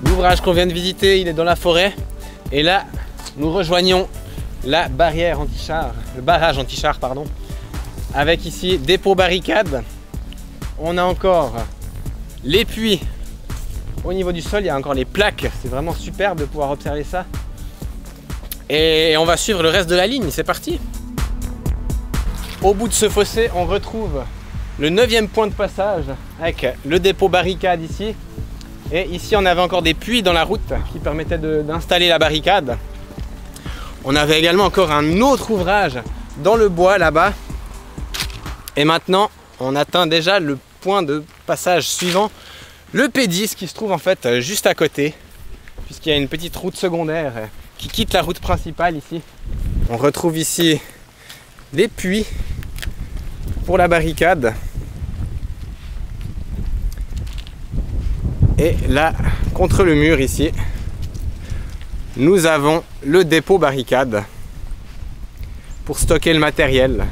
L'ouvrage qu'on vient de visiter, il est dans la forêt. Et là, nous rejoignons la barrière anti-char, le barrage anti-char, pardon. Avec ici dépôt barricade. On a encore les puits. Au niveau du sol, il y a encore les plaques. C'est vraiment superbe de pouvoir observer ça. Et on va suivre le reste de la ligne. C'est parti. Au bout de ce fossé, on retrouve le 9e point de passage avec le dépôt barricade ici. Et ici, on avait encore des puits dans la route qui permettaient d'installer la barricade. On avait également encore un autre ouvrage dans le bois là-bas. Et maintenant, on atteint déjà le point de passage suivant, le P10 qui se trouve en fait juste à côté, puisqu'il y a une petite route secondaire qui quitte la route principale ici. On retrouve ici les puits pour la barricade. Et là, contre le mur ici, nous avons le dépôt barricade pour stocker le matériel.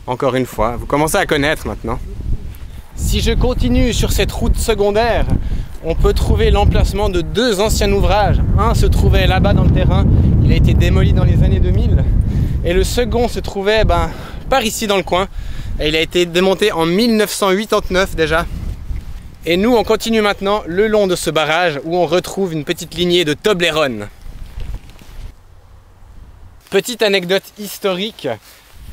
Encore une fois, vous commencez à connaître maintenant. Si je continue sur cette route secondaire, on peut trouver l'emplacement de 2 anciens ouvrages. Un se trouvait là-bas dans le terrain, il a été démoli dans les années 2000. Et le second se trouvait par ici dans le coin. Et il a été démonté en 1989 déjà. Et nous, on continue maintenant le long de ce barrage où on retrouve une petite lignée de Toblerone. Petite anecdote historique,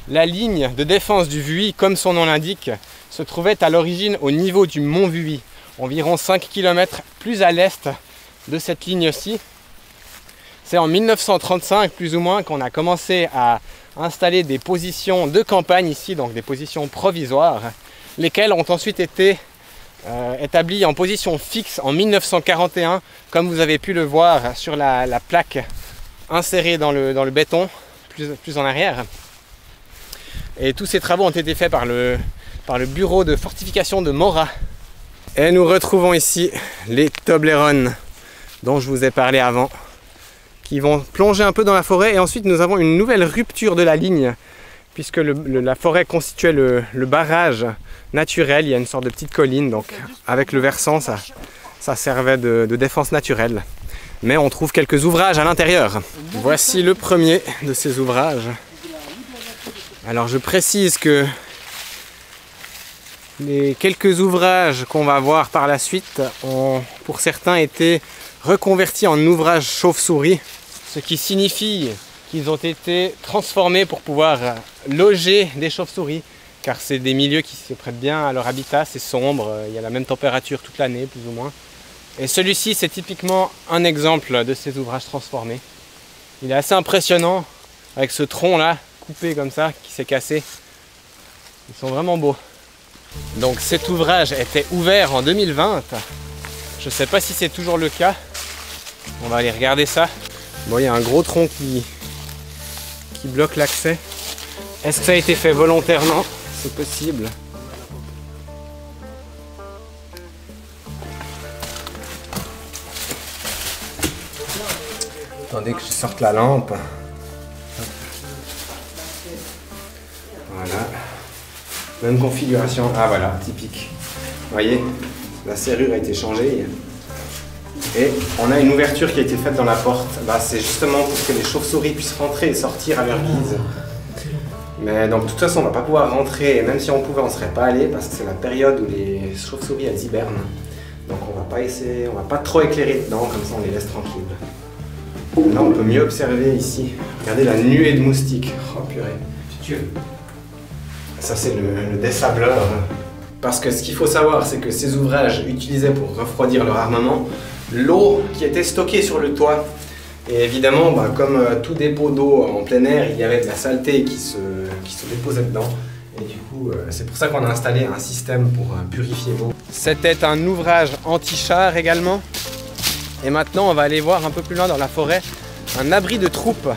la ligne de défense du Vuy, comme son nom l'indique, se trouvait à l'origine au niveau du mont Vuy, environ 5 km plus à l'est de cette ligne-ci. C'est en 1935 plus ou moins qu'on a commencé à installer des positions de campagne ici, donc des positions provisoires, lesquelles ont ensuite été établi en position fixe en 1941, comme vous avez pu le voir sur la plaque insérée dans le béton, plus en arrière. Et tous ces travaux ont été faits par le bureau de fortification de Morat. Et nous retrouvons ici les Toblerone dont je vous ai parlé avant, qui vont plonger un peu dans la forêt. Et ensuite nous avons une nouvelle rupture de la ligne, puisque la forêt constituait le barrage naturel. Il y a une sorte de petite colline, donc avec le versant, ça servait de défense naturelle. Mais on trouve quelques ouvrages à l'intérieur. Voici le premier de ces ouvrages. Alors je précise que les quelques ouvrages qu'on va voir par la suite ont pour certains été reconvertis en ouvrages chauve-souris, ce qui signifie qu'ils ont été transformés pour pouvoir loger des chauves-souris, car c'est des milieux qui se prêtent bien à leur habitat, c'est sombre, il y a la même température toute l'année plus ou moins. Et celui-ci, c'est typiquement un exemple de ces ouvrages transformés. Il est assez impressionnant avec ce tronc là, coupé comme ça, qui s'est cassé. Ils sont vraiment beaux. Donc cet ouvrage était ouvert en 2020. Je ne sais pas si c'est toujours le cas. On va aller regarder ça. Bon, il y a un gros tronc qui bloque l'accès. Est-ce que ça a été fait volontairement? C'est possible. Attendez que je sorte la lampe. Voilà. Même configuration. Ah voilà, typique. Vous voyez, la serrure a été changée. Et on a une ouverture qui a été faite dans la porte. C'est justement pour que les chauves-souris puissent rentrer et sortir à leur guise. Mais donc de toute façon on ne va pas pouvoir rentrer, et même si on pouvait on ne serait pas allé parce que c'est la période où les chauves-souris elles hibernent. Donc on va pas essayer, on va pas trop éclairer dedans, comme ça on les laisse tranquilles. Là on peut mieux observer ici. Regardez la nuée de moustiques. Oh purée. Ça c'est le dessableur. Parce que ce qu'il faut savoir, c'est que ces ouvrages utilisaient pour refroidir leur armement l'eau qui était stockée sur le toit. Et évidemment, comme tout dépôt d'eau en plein air, il y avait de la saleté qui se déposait dedans. Et du coup, c'est pour ça qu'on a installé un système pour purifier l'eau. C'était un ouvrage anti-char également. Et maintenant, on va aller voir un peu plus loin dans la forêt un abri de troupe.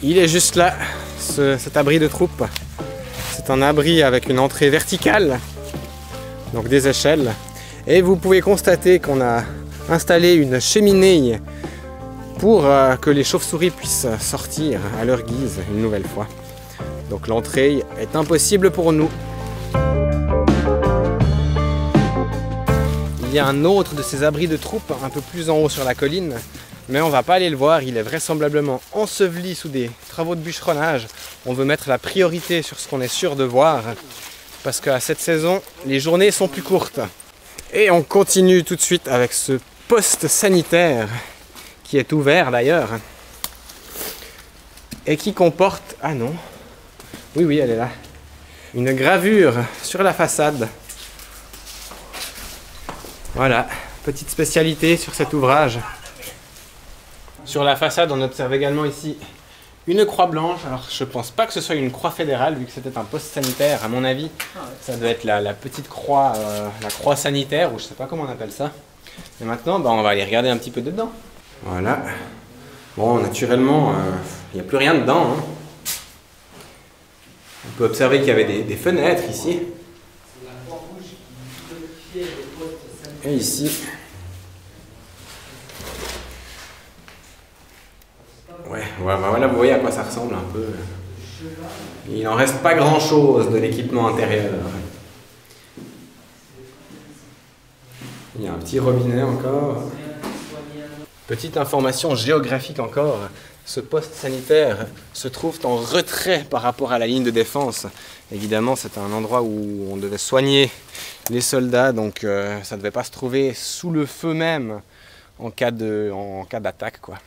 Il est juste là, cet abri de troupe. C'est un abri avec une entrée verticale, donc des échelles. Et vous pouvez constater qu'on a installé une cheminée pour que les chauves-souris puissent sortir à leur guise une nouvelle fois. Donc l'entrée est impossible pour nous. Il y a un autre de ces abris de troupes un peu plus en haut sur la colline, mais on va pas aller le voir, il est vraisemblablement enseveli sous des travaux de bûcheronnage. On veut mettre la priorité sur ce qu'on est sûr de voir, parce qu'à cette saison, les journées sont plus courtes. Et on continue tout de suite avec ce poste sanitaire, qui est ouvert d'ailleurs, et qui comporte... Ah non, oui, elle est là. Une gravure sur la façade. Voilà, petite spécialité sur cet ouvrage. Sur la façade, on observe également ici une croix blanche. Alors, je pense pas que ce soit une croix fédérale, vu que c'était un poste sanitaire. À mon avis, ça doit être la petite croix, la croix sanitaire, ou je sais pas comment on appelle ça. Et maintenant, on va aller regarder un petit peu dedans. Voilà. Bon, naturellement, il n'y a plus rien dedans. Hein. On peut observer qu'il y avait des fenêtres ici. Et ici. Ouais, voilà, vous voyez à quoi ça ressemble un peu. Il n'en reste pas grand chose de l'équipement intérieur. Il y a un petit robinet encore. Petite information géographique encore. Ce poste sanitaire se trouve en retrait par rapport à la ligne de défense. Évidemment, c'est un endroit où on devait soigner les soldats, donc ça ne devait pas se trouver sous le feu même en cas d'attaque, quoi.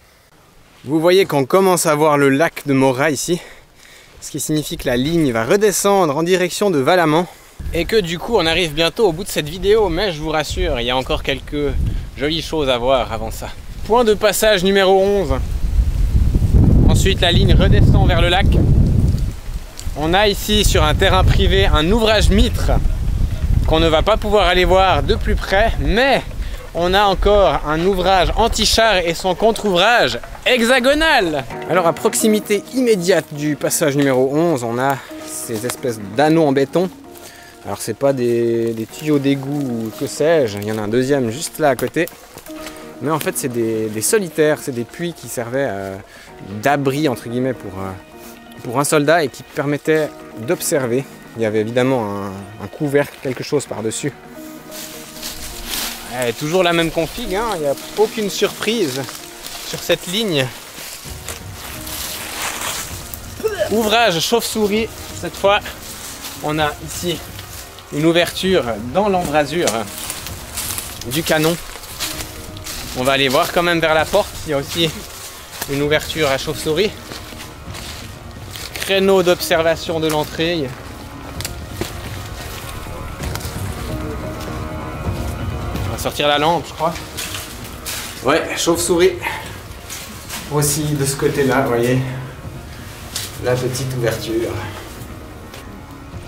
Vous voyez qu'on commence à voir le lac de Morat ici, ce qui signifie que la ligne va redescendre en direction de Valamand et que du coup on arrive bientôt au bout de cette vidéo, mais je vous rassure, il y a encore quelques jolies choses à voir avant ça. Point de passage numéro 11. Ensuite la ligne redescend vers le lac. On a ici sur un terrain privé un ouvrage mitre qu'on ne va pas pouvoir aller voir de plus près, mais on a encore un ouvrage anti-char et son contre-ouvrage hexagonal. Alors à proximité immédiate du passage numéro 11, on a ces espèces d'anneaux en béton. Alors c'est pas des tuyaux d'égout ou que sais-je, il y en a un deuxième juste là à côté. Mais en fait c'est des solitaires, c'est des puits qui servaient d'abri entre guillemets pour un soldat et qui permettaient d'observer. Il y avait évidemment un couvercle, quelque chose par-dessus. Toujours la même config, hein, il n'y a aucune surprise sur cette ligne. Ouvrage chauve-souris, cette fois on a ici une ouverture dans l'embrasure du canon. On va aller voir quand même vers la porte, il y a aussi une ouverture à chauve-souris. Créneau d'observation de l'entrée. On va sortir la lampe, je crois. Ouais, chauve-souris. Aussi de ce côté-là, vous voyez. La petite ouverture.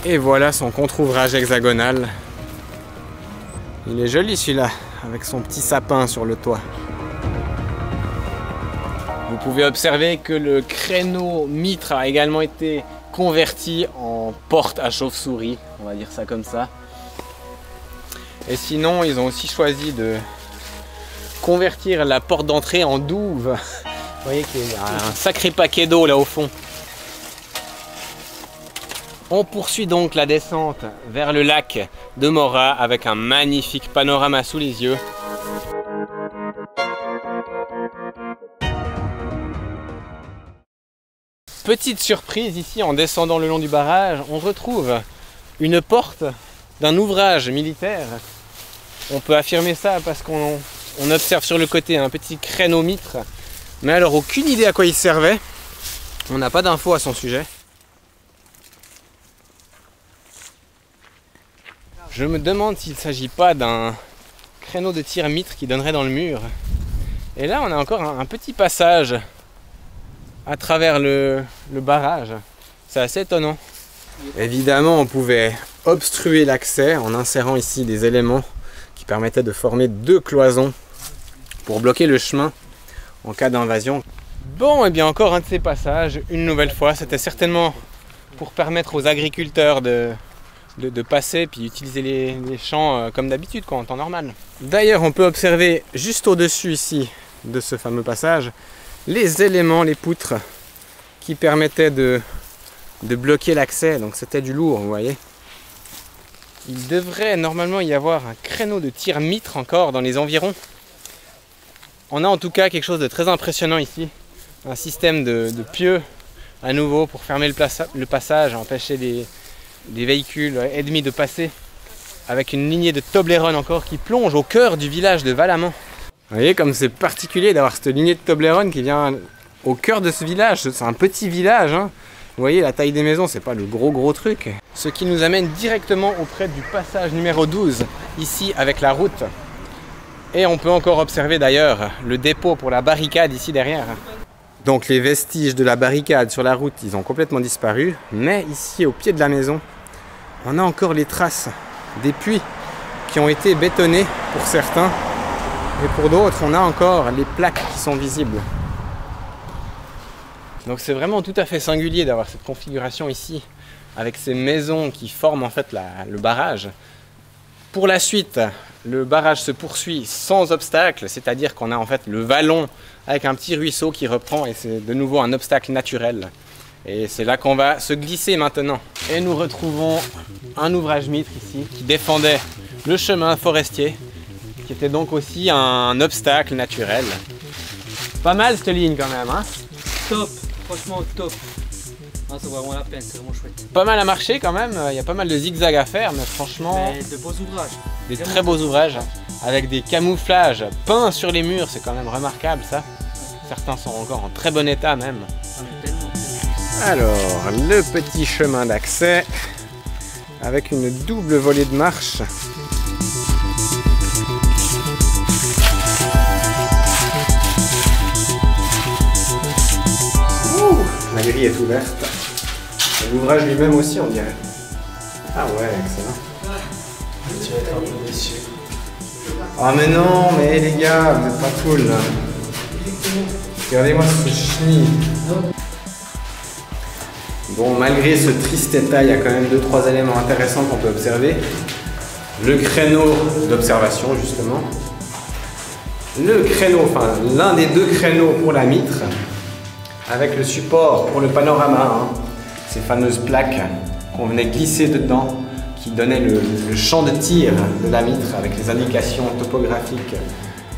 Et voilà son contre-ouvrage hexagonal. Il est joli celui-là, avec son petit sapin sur le toit. Vous pouvez observer que le créneau mitre a également été converti en porte à chauve-souris, on va dire ça comme ça. Et sinon, ils ont aussi choisi de convertir la porte d'entrée en douve. Vous voyez qu'il y a un sacré paquet d'eau là au fond. On poursuit donc la descente vers le lac de Morat avec un magnifique panorama sous les yeux. Petite surprise ici, en descendant le long du barrage, on retrouve une porte d'un ouvrage militaire. On peut affirmer ça parce qu'on observe sur le côté un petit créneau mitre. Mais alors aucune idée à quoi il servait. On n'a pas d'infos à son sujet. Je me demande s'il ne s'agit pas d'un créneau de tir mitre qui donnerait dans le mur. Et là on a encore un petit passage à travers le barrage. C'est assez étonnant. Évidemment on pouvait obstruer l'accès en insérant ici des éléments qui permettaient de former deux cloisons pour bloquer le chemin en cas d'invasion. Bon, et bien encore un de ces passages, une nouvelle fois, c'était certainement pour permettre aux agriculteurs de passer puis utiliser les champs comme d'habitude, en temps normal. D'ailleurs, on peut observer juste au-dessus ici de ce fameux passage les éléments, les poutres qui permettaient de de bloquer l'accès, donc c'était du lourd, vous voyez. Il devrait normalement y avoir un créneau de tir mitre encore dans les environs. On a en tout cas quelque chose de très impressionnant ici. Un système de pieux à nouveau pour fermer le passage, empêcher des véhicules ennemis de passer. Avec une lignée de Toblerone encore qui plonge au cœur du village de Valamand. Vous voyez comme c'est particulier d'avoir cette lignée de Toblerone qui vient au cœur de ce village. C'est un petit village, hein. Vous voyez la taille des maisons, c'est pas le gros truc. Ce qui nous amène directement auprès du passage numéro 12, ici avec la route. Et on peut encore observer d'ailleurs le dépôt pour la barricade ici derrière. Donc les vestiges de la barricade sur la route, ils ont complètement disparu. Mais ici au pied de la maison, on a encore les traces des puits qui ont été bétonnés pour certains. Et pour d'autres, on a encore les plaques qui sont visibles. Donc c'est vraiment tout à fait singulier d'avoir cette configuration ici, avec ces maisons qui forment en fait le barrage. Pour la suite, le barrage se poursuit sans obstacle, c'est-à-dire qu'on a en fait le vallon avec un petit ruisseau qui reprend et c'est de nouveau un obstacle naturel. Et c'est là qu'on va se glisser maintenant. Et nous retrouvons un ouvrage mitre ici qui défendait le chemin forestier, qui était donc aussi un obstacle naturel. Pas mal cette ligne quand même, hein? Top, franchement top. Ah, ça vaut vraiment la peine, c'est vraiment chouette. Pas mal à marcher quand même, il y a pas mal de zigzags à faire, mais franchement... Mais de beaux ouvrages. Des très beaux ouvrages, avec des camouflages peints sur les murs, c'est quand même remarquable ça. Certains sont encore en très bon état même. Alors, le petit chemin d'accès, avec une double volée de marche. Ouh, la grille est ouverte. L'ouvrage lui-même aussi, on dirait. Ah ouais, excellent. Tu vas être un peu déçu. Ah mais non, mais les gars, vous êtes pas cool là. Regardez-moi ce chenille. Bon, malgré ce triste état, il y a quand même 2-3 éléments intéressants qu'on peut observer. Le créneau d'observation, justement. Le créneau, enfin, l'un des deux créneaux pour la mitre, avec le support pour le panorama, hein. Ces fameuses plaques qu'on venait glisser dedans, qui donnaient le champ de tir de la mitre, avec les indications topographiques,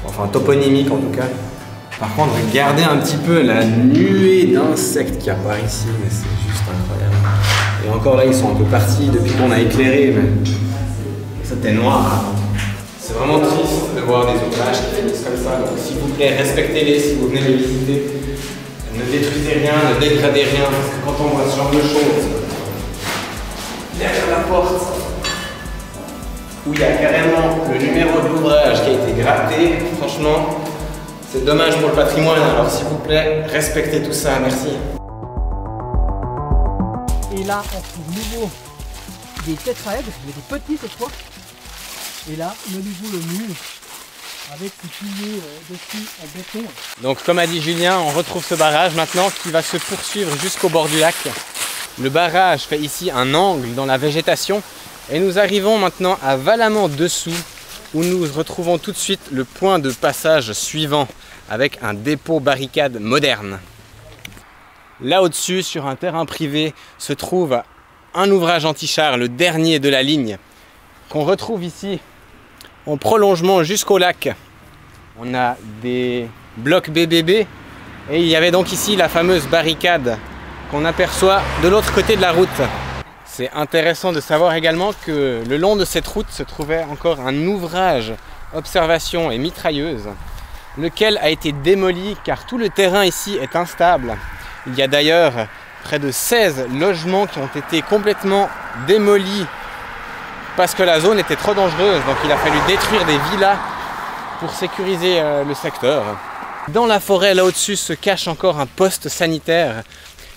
enfin toponymiques en tout cas. Par contre, regardez un petit peu la nuée d'insectes qui apparaît ici, mais c'est juste incroyable. Et encore là, ils sont un peu partis depuis qu'on a éclairé, mais c'était noir. C'est vraiment triste de voir des ouvrages qui finissent comme ça. Donc s'il vous plaît, respectez-les si vous venez les visiter. Ne détruisez rien, ne dégradez rien, parce que quand on voit ce genre de choses, derrière la porte, où il y a carrément le numéro de l'ouvrage qui a été gratté, franchement, c'est dommage pour le patrimoine, alors s'il vous plaît, respectez tout ça, merci. Et là, on trouve nouveau des tétraèdres, mais des petits cette fois. Et là, de nouveau le mur, avec ce pilier dessus en béton. Donc comme a dit Julien, on retrouve ce barrage maintenant qui va se poursuivre jusqu'au bord du lac. Le barrage fait ici un angle dans la végétation et nous arrivons maintenant à Valamand dessous, où nous retrouvons tout de suite le point de passage suivant avec un dépôt barricade moderne. Là au-dessus, sur un terrain privé, se trouve un ouvrage anti-char, le dernier de la ligne, qu'on retrouve ici en prolongement jusqu'au lac. On a des blocs BBB et il y avait donc ici la fameuse barricade qu'on aperçoit de l'autre côté de la route. C'est intéressant de savoir également que le long de cette route se trouvait encore un ouvrage observation et mitrailleuse, lequel a été démoli car tout le terrain ici est instable. Il y a d'ailleurs près de 16 logements qui ont été complètement démolis parce que la zone était trop dangereuse, donc il a fallu détruire des villas pour sécuriser le secteur. Dans la forêt là au-dessus se cache encore un poste sanitaire.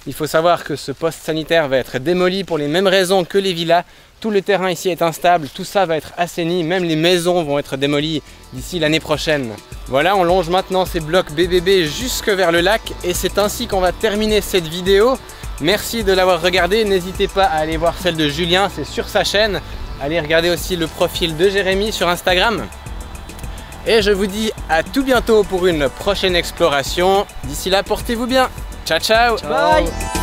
Il faut savoir que ce poste sanitaire va être démoli pour les mêmes raisons que les villas. Tout le terrain ici est instable, tout ça va être assaini, même les maisons vont être démolies d'ici l'année prochaine. Voilà, on longe maintenant ces blocs BBB jusque vers le lac et c'est ainsi qu'on va terminer cette vidéo. Merci de l'avoir regardé, n'hésitez pas à aller voir celle de Julien, c'est sur sa chaîne. Allez regarder aussi le profil de Jérémy sur Instagram. Et je vous dis à tout bientôt pour une prochaine exploration. D'ici là, portez-vous bien. Ciao, ciao. Bye.